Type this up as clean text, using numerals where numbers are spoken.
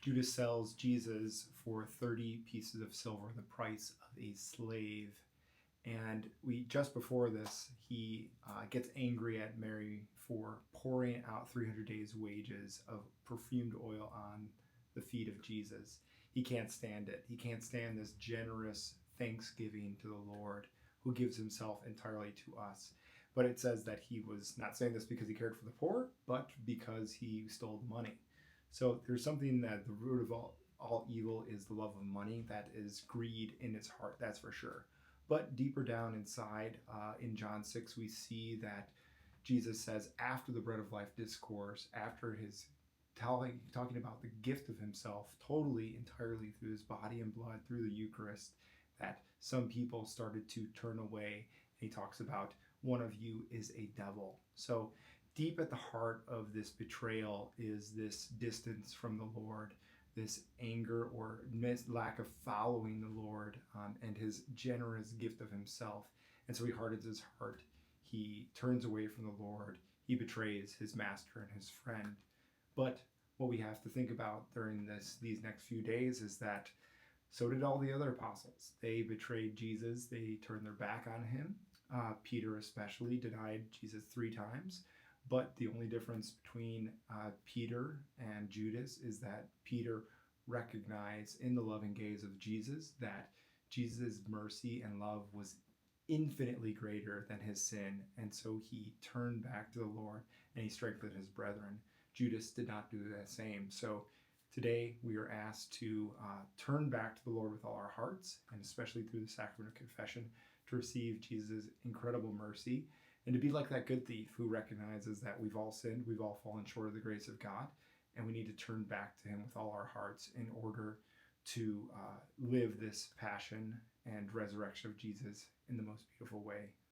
Judas sells Jesus for 30 pieces of silver, the price of a slave. And just before this, he gets angry at Mary for pouring out 300 days' wages of perfumed oil on the feet of Jesus. He can't stand it. He can't stand this generous thanksgiving to the Lord who gives himself entirely to us. But it says that he was not saying this because he cared for the poor, but because he stole the money. So there's something that the root of all evil is the love of money. That is greed in its heart, that's for sure. But deeper down inside, in John 6, we see that Jesus says, after the bread of life discourse, after his talking about the gift of himself totally, entirely through his body and blood, through the Eucharist, that some people started to turn away. And he talks about, one of you is a devil. So deep at the heart of this betrayal is this distance from the Lord, this anger or lack of following the Lord, and his generous gift of himself. And so he hardens his heart. He turns away from the Lord. He betrays his master and his friend. But what we have to think about during these next few days is that so did all the other apostles. They betrayed Jesus. They turned their back on him. Peter especially denied Jesus 3 times. But the only difference between Peter and Judas is that Peter recognized in the loving gaze of Jesus that Jesus' mercy and love was infinitely greater than his sin. And so he turned back to the Lord and he strengthened his brethren. Judas did not do the same. So today we are asked to turn back to the Lord with all our hearts, and especially through the sacrament of confession, to receive Jesus' incredible mercy, and to be like that good thief who recognizes that we've all sinned, we've all fallen short of the grace of God, and we need to turn back to him with all our hearts in order to live this passion and resurrection of Jesus in the most beautiful way.